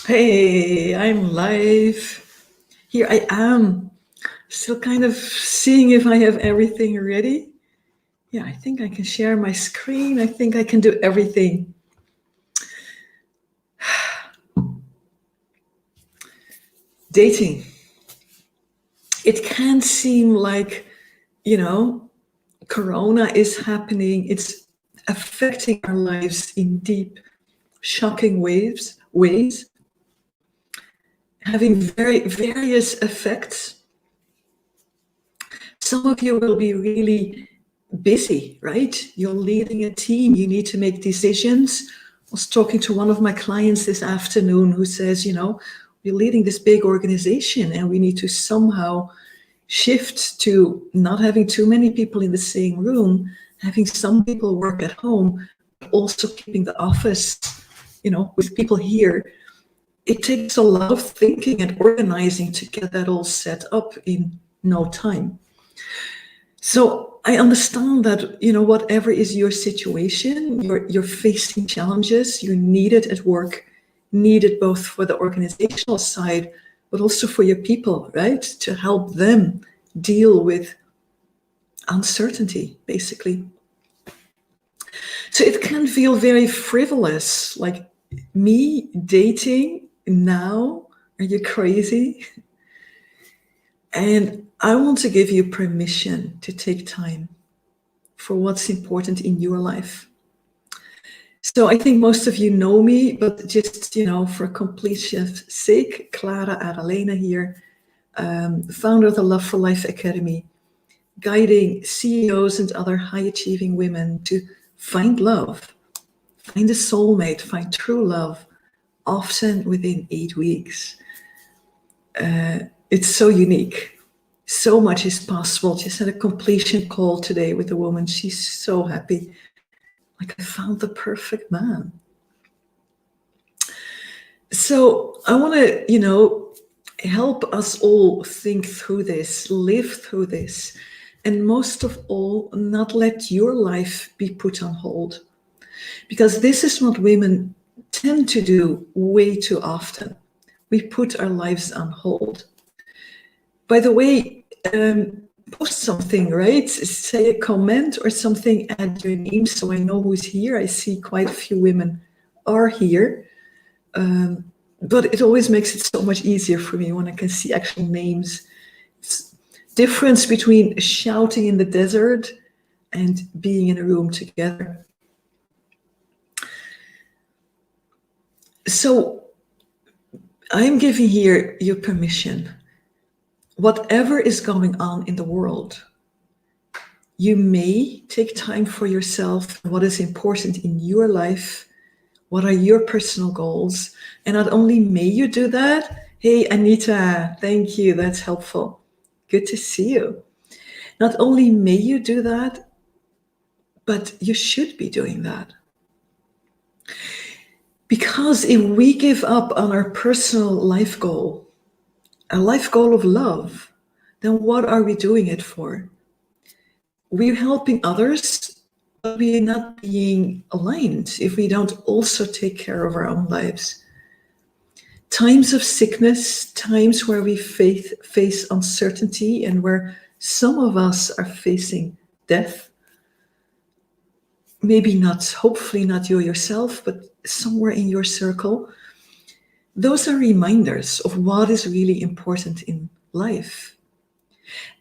Hey, I'm live. Here I am. Still kind of seeing if I have everything ready. Yeah, I think I can share my screen. I think I can do everything. Dating. It can seem like, you know, Corona is happening. It's affecting our lives in deep, shocking ways, having very various effects. Some of you will be really busy, right? You're leading a team, you need to make decisions. I was talking to one of my clients this afternoon who says, we're leading this big organization and we need to somehow shift to not having too many people in the same room, having some people work at home, but also keeping the office, with people here. It takes a lot of thinking and organizing to get that all set up in no time. So I understand that, whatever is your situation, you're facing challenges, you're needed at work, needed both for the organizational side, but also for your people, right? To help them deal with uncertainty, basically. So it can feel very frivolous, like me dating now, are you crazy? And I want to give you permission to take time for what's important in your life. So I think most of you know me, but just, for completion's sake, Clara Adalena here, founder of the Love for Life Academy, guiding CEOs and other high-achieving women to find love, find a soulmate, find true love, often within 8 weeks. It's so unique. So much is possible. Just had a completion call today with a woman. She's so happy. Like, I found the perfect man. So I want to, help us all think through this, live through this, and most of all, not let your life be put on hold. Because this is what women tend to do way too often. We put our lives on hold. By the way, post something, right? Say a comment or something, add your name so I know who's here. I see quite a few women are here. But it always makes it so much easier for me when I can see actual names. It's difference between shouting in the desert and being in a room together. So I'm giving here your permission. Whatever is going on in the world, you may take time for yourself, what is important in your life, what are your personal goals, and not only may you do that, hey, Anita, thank you, that's helpful. Good to see you. Not only may you do that, but you should be doing that. Because if we give up on our personal life goal, a life goal of love, then what are we doing it for? We're helping others, but we're not being aligned if we don't also take care of our own lives. Times of sickness, times where we face uncertainty and where some of us are facing death, maybe not, hopefully not you yourself, but somewhere in your circle, those are reminders of what is really important in life.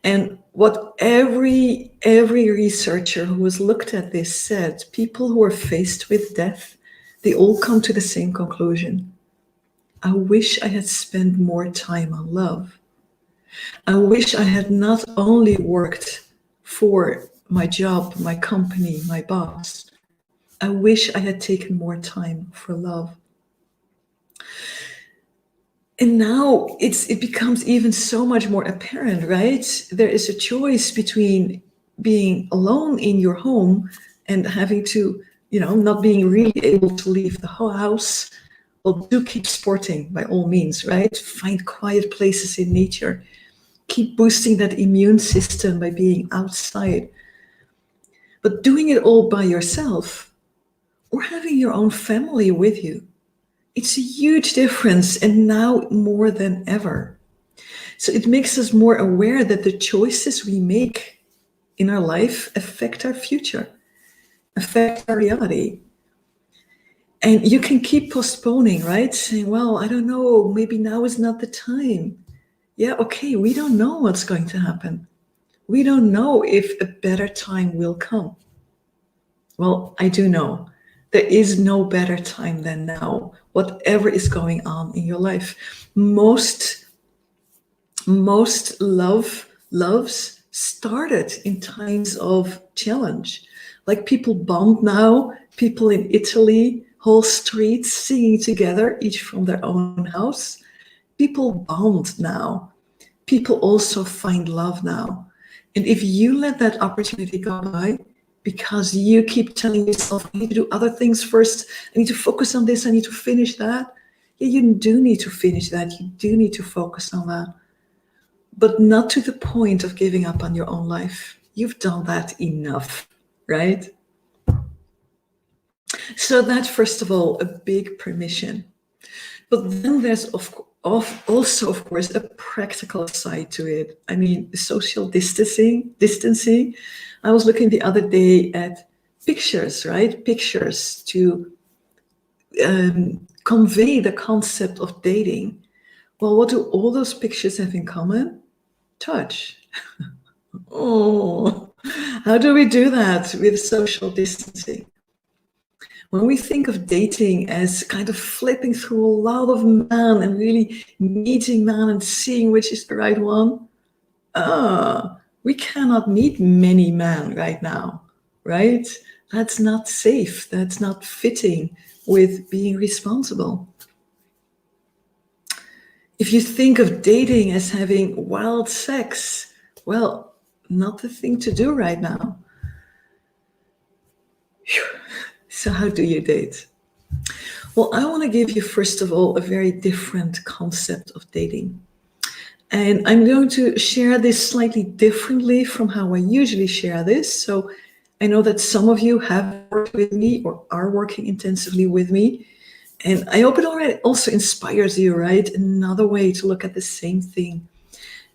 And what every researcher who has looked at this said, people who are faced with death, they all come to the same conclusion. I wish I had spent more time on love. I wish I had not only worked for my job, my company, my boss. I wish I had taken more time for love. And now it becomes even so much more apparent, right? There is a choice between being alone in your home and having to, not being really able to leave the house. Well, do keep sporting by all means, right? Find quiet places in nature. Keep boosting that immune system by being outside. But doing it all by yourself or having your own family with you, It's a huge difference, and now more than ever. So it makes us more aware that the choices we make in our life affect our future, affect our reality. And you can keep postponing, right? Saying, well, I don't know, maybe now is not the time. Yeah, okay, we don't know what's going to happen. We don't know if a better time will come. Well, I do know. There is no better time than now, whatever is going on in your life. Most loves started in times of challenge. Like people bond now, people in Italy, whole streets singing together, each from their own house. People bond now. People also find love now. And if you let that opportunity go by, because you keep telling yourself, I need to do other things first, I need to focus on this, I need to finish that. Yeah, you do need to finish that. You do need to focus on that. But not to the point of giving up on your own life. You've done that enough, right? So that's, first of all, a big permission. But then there's also, of course, a practical side to it. I mean, social distancing. I was looking the other day at pictures, right? Pictures to convey the concept of dating. Well, what do all those pictures have in common? Touch. Oh, how do we do that with social distancing? When we think of dating as kind of flipping through a lot of men and really meeting men and seeing which is the right one, we cannot meet many men right now, right? That's not safe. That's not fitting with being responsible. If you think of dating as having wild sex, well, not the thing to do right now. So how do you date? Well, I want to give you, first of all, a very different concept of dating. And I'm going to share this slightly differently from how I usually share this. So I know that some of you have worked with me or are working intensively with me. And I hope it already also inspires you, right? Another way to look at the same thing.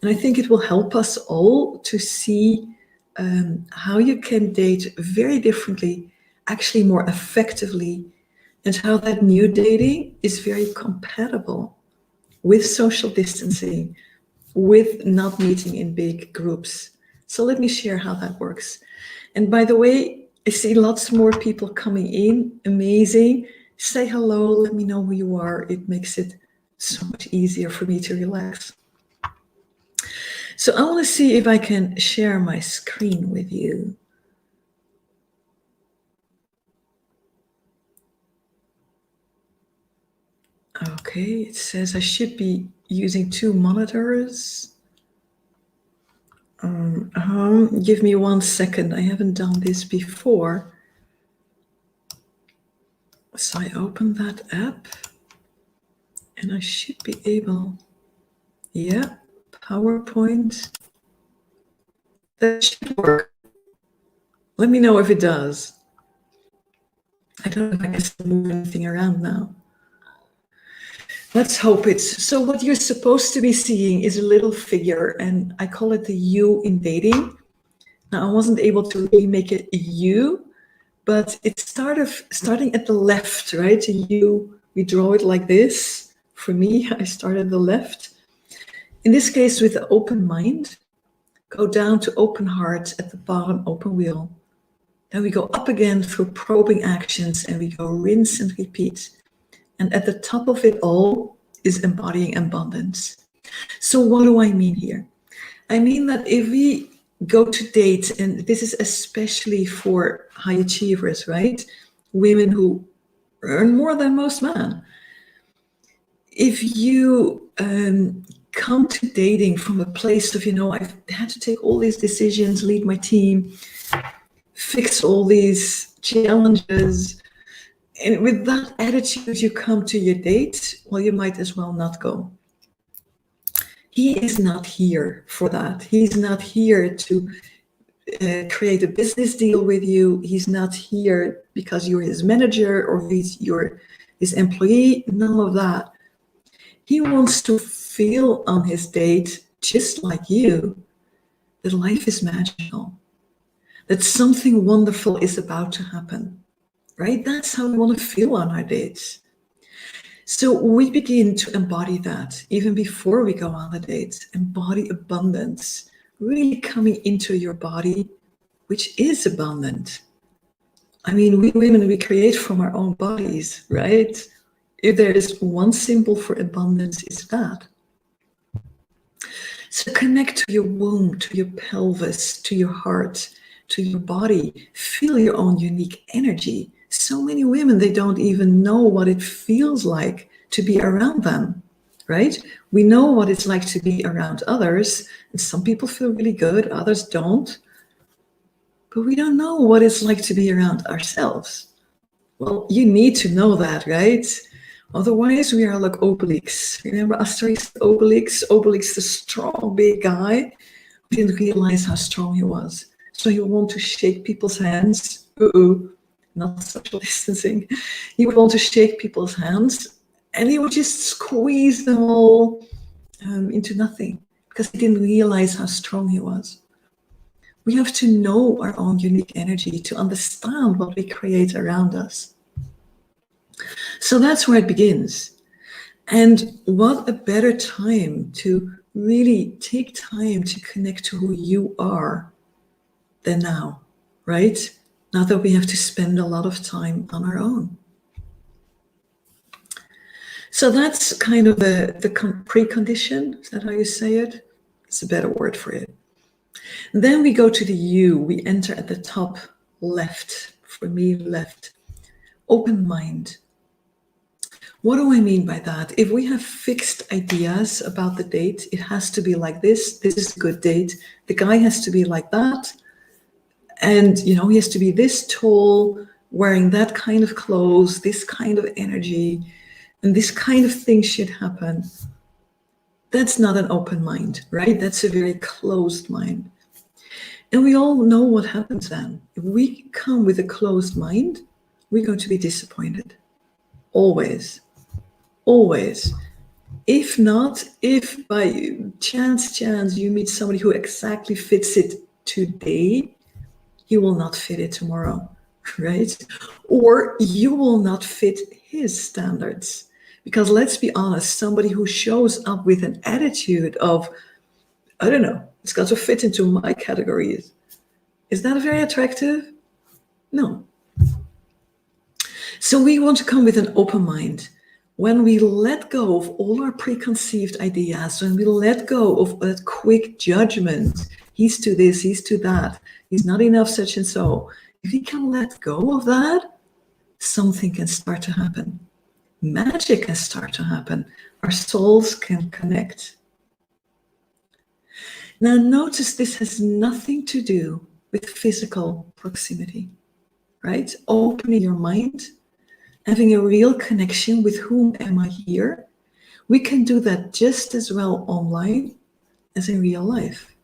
And I think it will help us all to see how you can date very differently, actually more effectively, and how that new dating is very compatible with social distancing, with not meeting in big groups. So let me share how that works. And by the way, I see lots more people coming in. Amazing. Say hello, let me know who you are. It makes it so much easier for me to relax. So I want to see if I can share my screen with you. Okay, it says I should be using 2 monitors. Give me 1 second. I haven't done this before. So I open that app and I should be able, yeah, PowerPoint. That should work. Let me know if it does. I don't know if I can still move anything around now. Let's hope it's. So what you're supposed to be seeing is a little figure, and I call it the U in dating. Now, I wasn't able to really make it a U, but it's starting at the left, right? A U, we draw it like this. For me, I start at the left. In this case, with the open mind, go down to open heart, at the bottom, open wheel. Then we go up again through probing actions, and we go rinse and repeat. And at the top of it all is embodying abundance. So what do I mean here? I mean that if we go to date, and this is especially for high achievers, right? Women who earn more than most men. If you come to dating from a place of, I've had to take all these decisions, lead my team, fix all these challenges, and with that attitude you come to your date, well, you might as well not go. He is not here for that. He's not here to create a business deal with you. He's not here because you're his manager or he's your his employee, none of that. He wants to feel on his date, just like you, that life is magical, that something wonderful is about to happen, right? That's how we want to feel on our dates. So we begin to embody that even before we go on the date. Embody abundance, really coming into your body, which is abundant. I mean, we women, we create from our own bodies, right? If there is one symbol for abundance, it's that. So connect to your womb, to your pelvis, to your heart, to your body. Feel your own unique energy. So many women, they don't even know what it feels like to be around them, right? We know what it's like to be around others, and some people feel really good, others don't. But we don't know what it's like to be around ourselves. Well, you need to know that, right? Otherwise, we are like Obelix. Remember Asterix, Obelix? Obelix, the strong, big guy who didn't realize how strong he was. So he would want to shake people's hands. Not social distancing. He would want to shake people's hands, and he would just squeeze them all into nothing because he didn't realize how strong he was. We have to know our own unique energy to understand what we create around us. So that's where it begins. And what a better time to really take time to connect to who you are than now, right? Now that we have to spend a lot of time on our own. So that's kind of the precondition. Is that how you say it? It's a better word for it. Then we go to the U. We enter at the top left. For me, left. Open mind. What do I mean by that? If we have fixed ideas about the date, it has to be like this. This is a good date. The guy has to be like that. And, he has to be this tall, wearing that kind of clothes, this kind of energy, and this kind of thing should happen. That's not an open mind, right? That's a very closed mind. And we all know what happens then. If we come with a closed mind, we're going to be disappointed. Always. Always. If not, if by chance you meet somebody who exactly fits it today, he will not fit it tomorrow, right? Or you will not fit his standards. Because let's be honest, somebody who shows up with an attitude of, I don't know, it's got to fit into my categories. Is that very attractive? No. So we want to come with an open mind. When we let go of all our preconceived ideas, when we let go of that quick judgment, he's to this, he's to that, he's not enough such and so. If we can let go of that, something can start to happen. Magic can start to happen. Our souls can connect. Now notice this has nothing to do with physical proximity, right? Opening your mind, having a real connection with whom am I here. We can do that just as well online as in real life.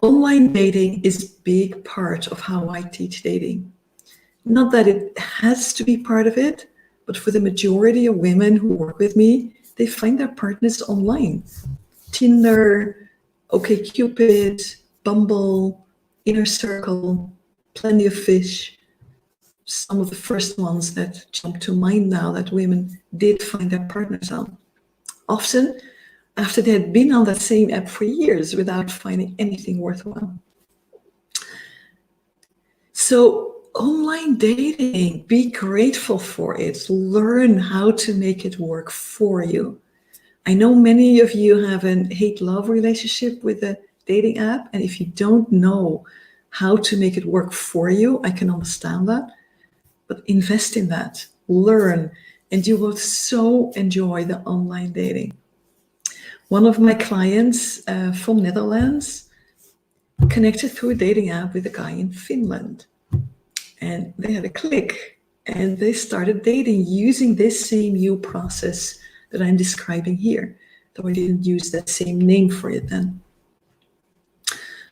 Online dating is a big part of how I teach dating. Not that it has to be part of it, but for the majority of women who work with me, they find their partners online. Tinder, OkCupid, Bumble, Inner Circle, Plenty of Fish. Some of the first ones that jump to mind now that women did find their partners on. Often after they had been on that same app for years without finding anything worthwhile. So online dating, be grateful for it. Learn how to make it work for you. I know many of you have a hate-love relationship with a dating app, and if you don't know how to make it work for you, I can understand that. But invest in that, learn, and you will so enjoy the online dating. One of my clients from Netherlands connected through a dating app with a guy in Finland. And they had a click, and they started dating using this same new process that I'm describing here, though I didn't use that same name for it then.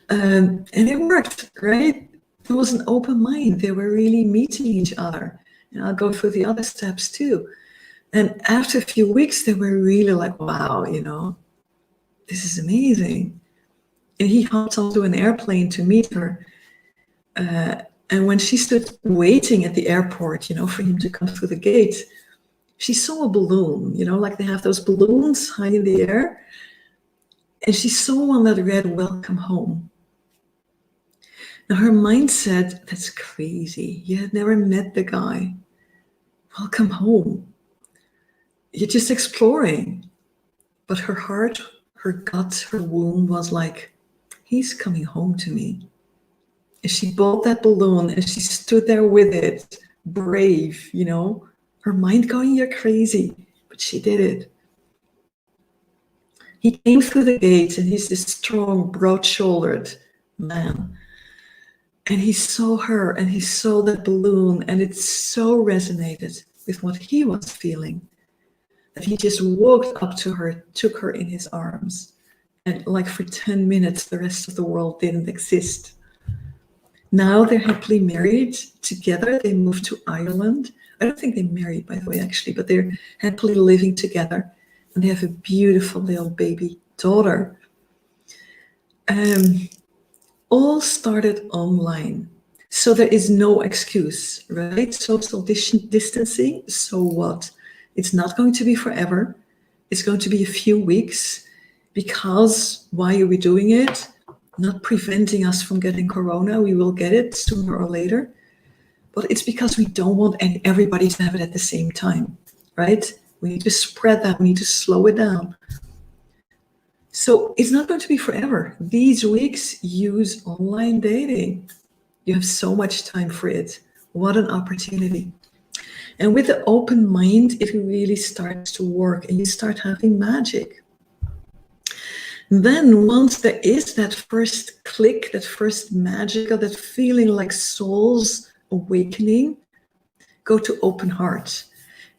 And it worked, right? There was an open mind. They were really meeting each other. and I'll go through the other steps too. And after a few weeks, they were really like, wow, this is amazing. And he hopped onto an airplane to meet her. And when she stood waiting at the airport, for him to come through the gate, she saw a balloon, like they have those balloons high in the air. And she saw one that read, "Welcome home." Now her mind said, that's crazy. You had never met the guy. Welcome home. You're just exploring. But her heart, her gut, her womb was like, he's coming home to me. And she bought that balloon and she stood there with it, brave, her mind going, you're crazy, but she did it. He came through the gate and he's this strong, broad-shouldered man. And he saw her and he saw that balloon, and it so resonated with what he was feeling that he just walked up to her, took her in his arms. And like for 10 minutes, the rest of the world didn't exist. Now they're happily married together. They moved to Ireland. I don't think they married, by the way, actually, but they're happily living together. And they have a beautiful little baby daughter. All started online. So there is no excuse, right? Social distancing, so what? It's not going to be forever. It's going to be a few weeks. Because why are we doing it? Not preventing us from getting corona. We will get it sooner or later. But it's because we don't want everybody to have it at the same time, right? We need to spread that. We need to slow it down. So it's not going to be forever. These weeks, use online dating. You have so much time for it. What an opportunity. And with the open mind, it really starts to work and you start having magic. Then once there is that first click, that first magic, or that feeling like souls awakening, go to open heart.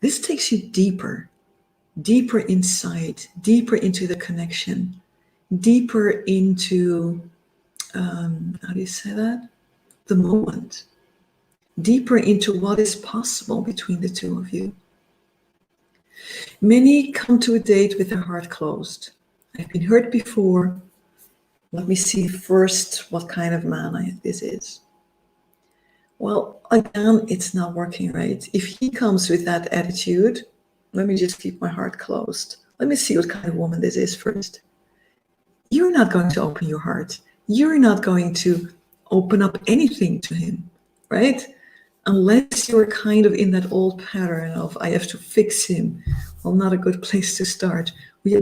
This takes you deeper inside, deeper into the connection, deeper into, how do you say that? The moment, deeper into what is possible between the two of you. Many come to a date with their heart closed. I've been hurt before. Let me see first what kind of man this is. Well, again, it's not working, right? If he comes with that attitude, let me just keep my heart closed. Let me see what kind of woman this is first. You're not going to open your heart. You're not going to open up anything to him, right? Unless you're kind of in that old pattern of, I have to fix him. Well, not a good place to start. We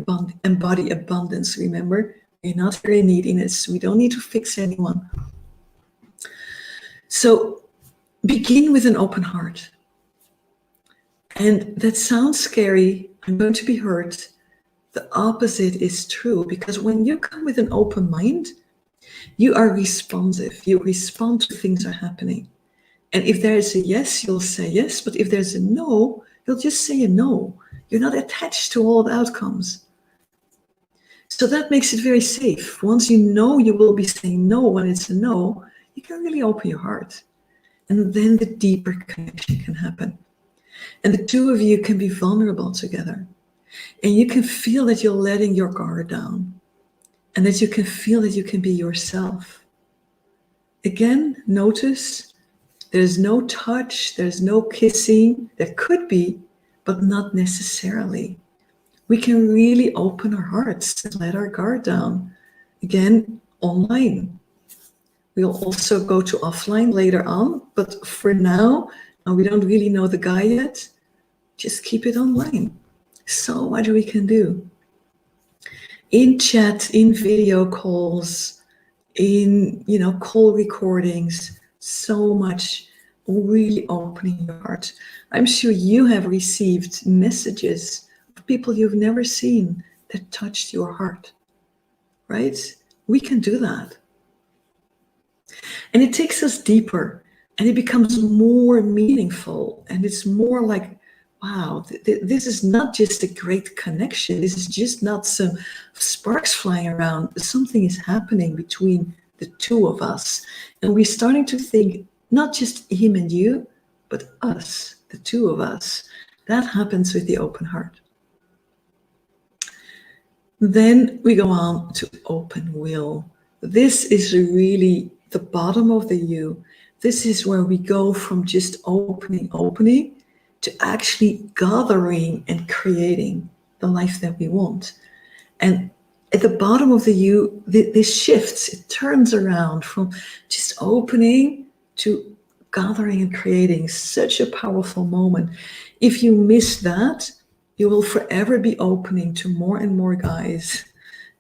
embody abundance, remember? We're not here in neediness. We don't need to fix anyone. So begin with an open heart. And that sounds scary. I'm going to be hurt. The opposite is true, because when you come with an open mind, you are responsive. You respond to things that are happening. And if there is a yes, you'll say yes. But if there's a no, you'll just say a no. You're not attached to all the outcomes. So that makes it very safe. Once you know you will be saying no when it's a no, you can really open your heart. And then the deeper connection can happen. And the two of you can be vulnerable together. And you can feel that you're letting your guard down. And that you can feel that you can be yourself. Again, notice there's no touch, there's no kissing. There could be, but not necessarily. We can really open our hearts and let our guard down. Again, online. We'll also go to offline later on, but for now, we don't really know the guy yet. Just keep it online. So much we can do. In chat, in video calls, in call recordings, so much really opening your heart. I'm sure you have received messages of people you've never seen that touched your heart, right? We can do that. And it takes us deeper and it becomes more meaningful, and it's more like, wow, this is not just a great connection. This is just not some sparks flying around. Something is happening between the two of us. And we're starting to think not just him and you, but us. the two of us. That happens with the open heart. Then we go on to open will. This is really the bottom of the U. This is where we go from just opening to actually gathering and creating the life that we want. And at the bottom of the U, this shifts, it turns around from just opening to gathering and creating. Such a powerful moment. If you miss that, you will forever be opening to more and more guys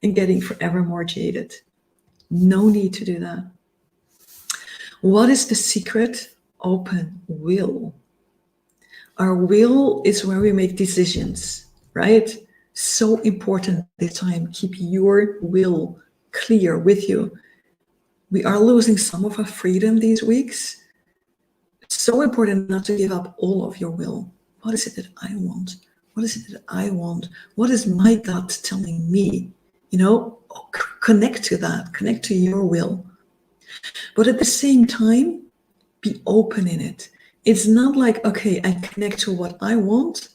and getting forever more jaded. No need to do that. What is the secret? Open will. Our will is where we make decisions, right? So important this time. Keep your will clear with you. We are losing some of our freedom these weeks. It's so important not to give up all of your will. What is it that I want? What is it that I want? What is my gut telling me? Connect to that. Connect to your will. But at the same time, be open in it. It's not like, okay, I connect to what I want.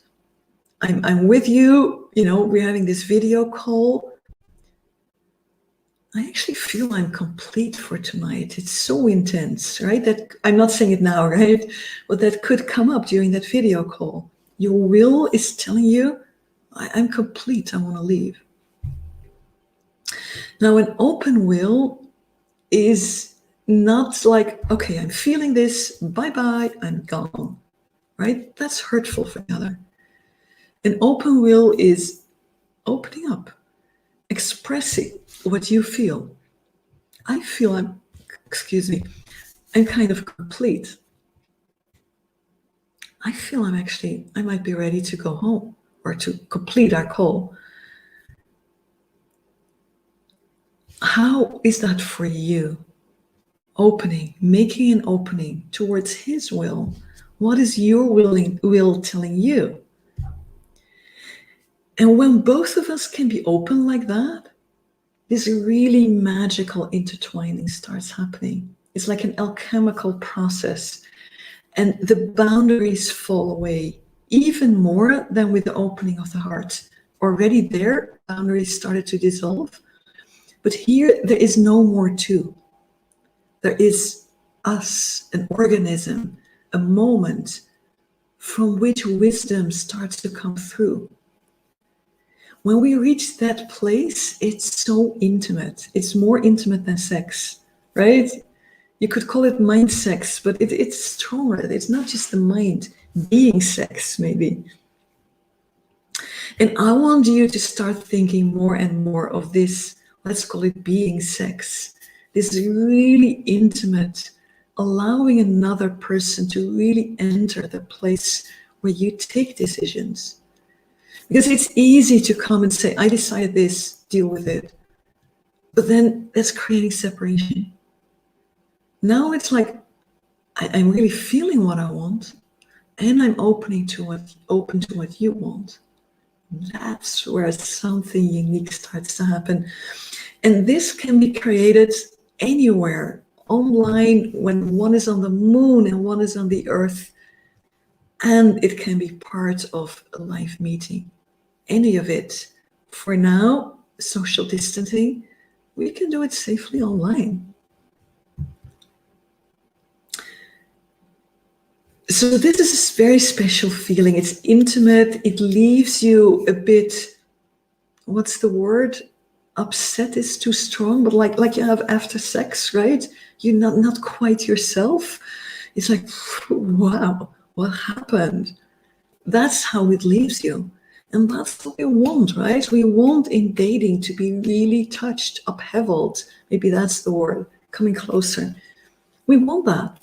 I'm with you. We're having this video call. I actually feel I'm complete for tonight. It's so intense, right? That I'm not saying it now, right? But that could come up during that video call. Your will is telling you, I'm complete. I want to leave. Now, an open will is not like, okay, I'm feeling this, bye-bye, I'm gone, right? That's hurtful for the other. An open will is opening up, expressing what you feel. I feel I'm kind of complete. I feel I might be ready to go home or to complete our call. How is that for you? Opening, making an opening towards his will. What is your will telling you? And when both of us can be open like that, this really magical intertwining starts happening. It's like an alchemical process. And the boundaries fall away even more than with the opening of the heart. Already there, boundaries started to dissolve. But here, there is no more two. There is us, an organism, a moment from which wisdom starts to come through. When we reach that place, it's so intimate. It's more intimate than sex, right? You could call it mind sex, but it's stronger. It's not just the mind being sex, maybe. And I want you to start thinking more and more of this, let's call it being sex. This really intimate, allowing another person to really enter the place where you take decisions. Because it's easy to come and say, I decided this, deal with it. But then that's creating separation. Now it's like, I'm really feeling what I want, and I'm open to what you want. That's where something unique starts to happen. And this can be created anywhere, online, when one is on the moon and one is on the earth. And it can be part of a live meeting. Any of it. For now, social distancing, we can do it safely online. So this is a very special feeling. It's intimate. It leaves you a bit, what's the word? Upset is too strong, but like you have after sex, right? You're not quite yourself. It's like, wow, what happened? That's how it leaves you. And that's what we want, right? We want in dating to be really touched, upheld. Maybe that's the word, coming closer. We want that.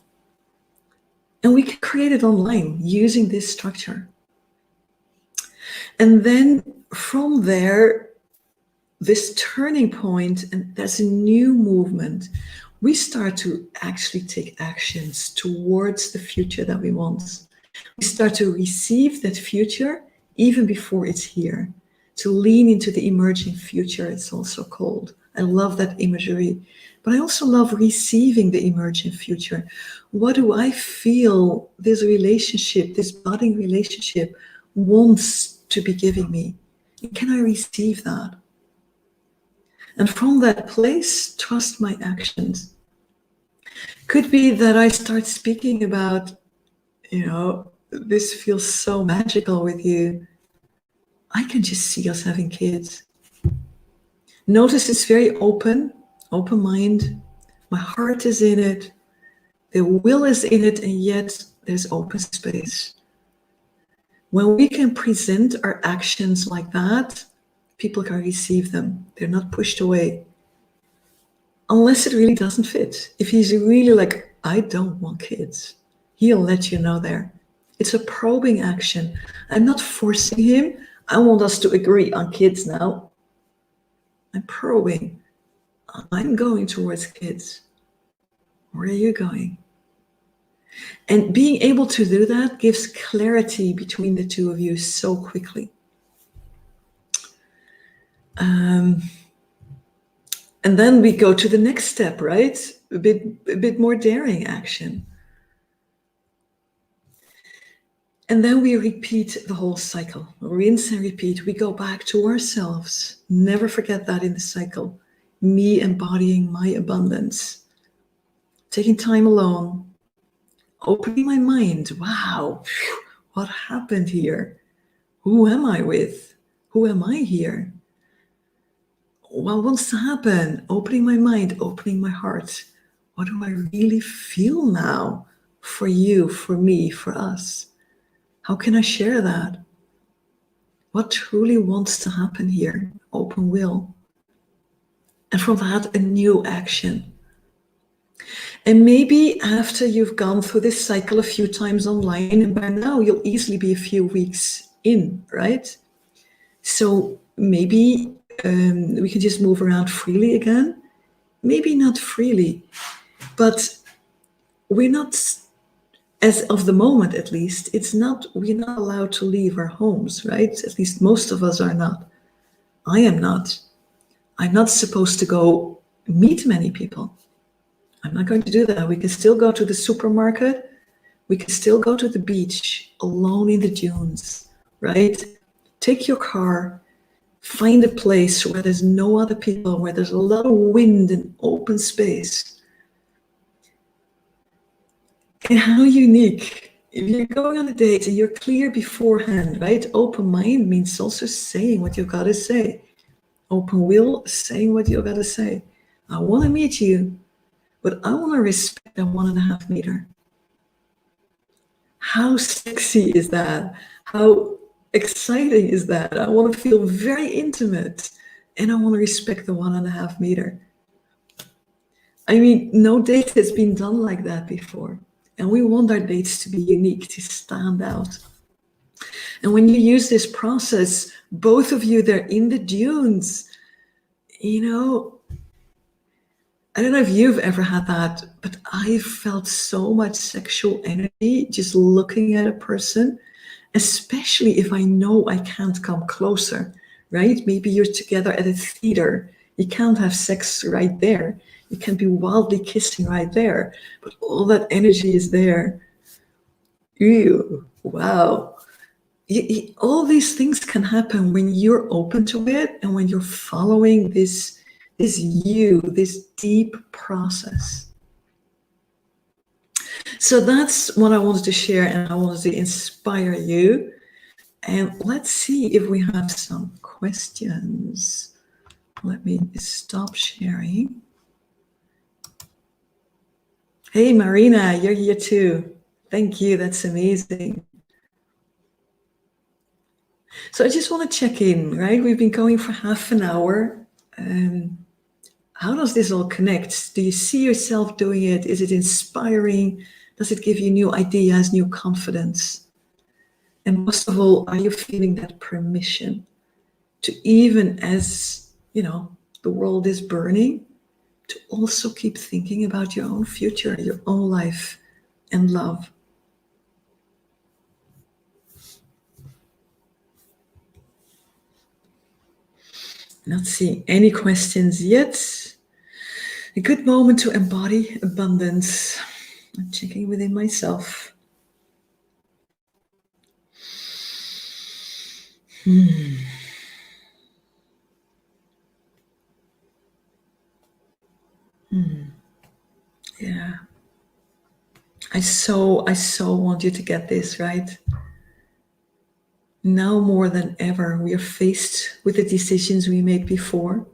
And we can create it online using this structure. And then from there, this turning point, and there's a new movement. We start to actually take actions towards the future that we want. We start to receive that future even before it's here, to lean into the emerging future, it's also called. I love that imagery. But I also love receiving the emergent future. What do I feel this relationship, this budding relationship, wants to be giving me? And can I receive that? And from that place, trust my actions. Could be that I start speaking about, this feels so magical with you. I can just see us having kids. Notice it's very open mind. My heart is in it. The will is in it, and yet there's open space. When we can present our actions like that, people can receive them. They're not pushed away. Unless it really doesn't fit. If he's really like, I don't want kids, he'll let you know there. It's a probing action. I'm not forcing him. I want us to agree on kids now. I'm probing. I'm going towards kids. Where are you going? And being able to do that gives clarity between the two of you so quickly. And then we go to the next step, right? A bit more daring action. And then we repeat the whole cycle. Rinse and repeat. We go back to ourselves. Never forget that in the cycle. Me embodying my abundance. Taking time alone. Opening my mind. Wow, what happened here? Who am I with? Who am I here? What wants to happen? Opening my mind, opening my heart. What do I really feel now for you, for me, for us? How can I share that? What truly wants to happen here? Open will. And from that, a new action. And maybe after you've gone through this cycle a few times online, and by now you'll easily be a few weeks in, right? So maybe we can just move around freely again. Maybe not freely, but we're not, as of the moment at least, we're not allowed to leave our homes, right? At least most of us are not. I am not. I'm not supposed to go meet many people. I'm not going to do that. We can still go to the supermarket. We can still go to the beach alone in the dunes, right? Take your car, find a place where there's no other people, where there's a lot of wind and open space. And how unique. If you're going on a date and you're clear beforehand, right? Open mind means also saying what you've got to say. Open will, saying what you've got to say. I want to meet you, but I want to respect that 1.5 meter. How sexy is that? How exciting is that? I want to feel very intimate, and I want to respect the 1.5 meter. I mean, no date has been done like that before. And we want our dates to be unique, to stand out. And when you use this process, both of you, they're in the dunes, I don't know if you've ever had that, but I felt so much sexual energy just looking at a person, especially if I know I can't come closer, right? Maybe you're together at a theater. You can't have sex right there. You can be wildly kissing right there, but all that energy is there. Ew, wow. All these things can happen when you're open to it and when you're following this deep process. So that's what I wanted to share, and I wanted to inspire you. And let's see if we have some questions. Let me stop sharing. Hey, Marina, you're here too. Thank you. That's amazing. So I just want to check in, right? We've been going for half an hour. How does this all connect? Do you see yourself doing it? Is it inspiring? Does it give you new ideas, new confidence? And most of all, are you feeling that permission to, even as, the world is burning, to also keep thinking about your own future, your own life and love? Let's see, any questions yet? A good moment to embody abundance. I'm checking within myself. Yeah. I so want you to get this, right? Now more than ever, we are faced with the decisions we made before.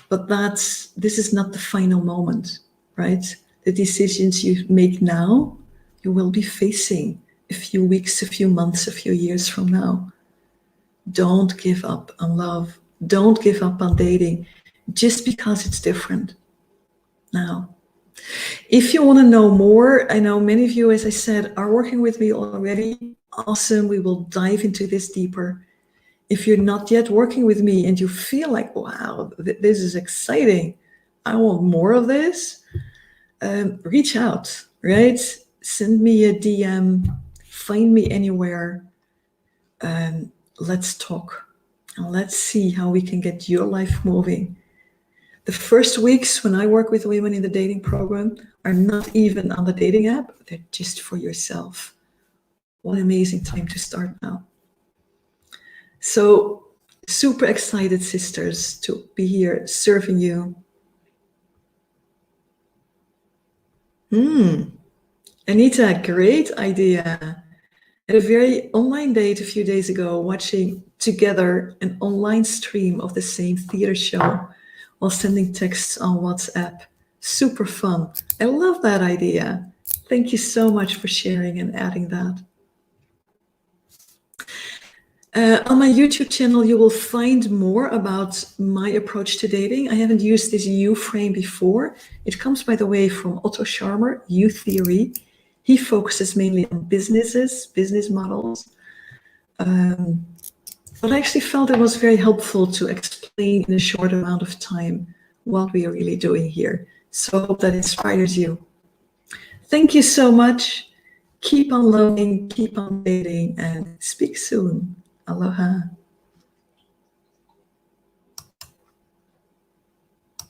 But this is not the final moment, right? The decisions you make now, you will be facing a few weeks, a few months, a few years from now. Don't give up on love. Don't give up on dating just because it's different now. If you want to know more, I know many of you, as I said, are working with me already. Awesome. We will dive into this deeper. If you're not yet working with me and you feel like, wow, this is exciting, I want more of this, reach out, right? Send me a DM, find me anywhere. Let's talk. And let's see how we can get your life moving. The first weeks when I work with women in the dating program are not even on the dating app. They're just for yourself. What an amazing time to start now. So super excited, sisters, to be here serving you. Anita, great idea. At a very online date a few days ago, watching together an online stream of the same theater show while sending texts on WhatsApp. Super fun. I love that idea. Thank you so much for sharing and adding that. On my YouTube channel, you will find more about my approach to dating. I haven't used this U frame before. It comes, by the way, from Otto Scharmer, U theory. He focuses mainly on businesses, business models. But I actually felt it was very helpful to explain in a short amount of time what we are really doing here. So I hope that inspires you. Thank you so much. Keep on loving, keep on dating, and speak soon. Aloha.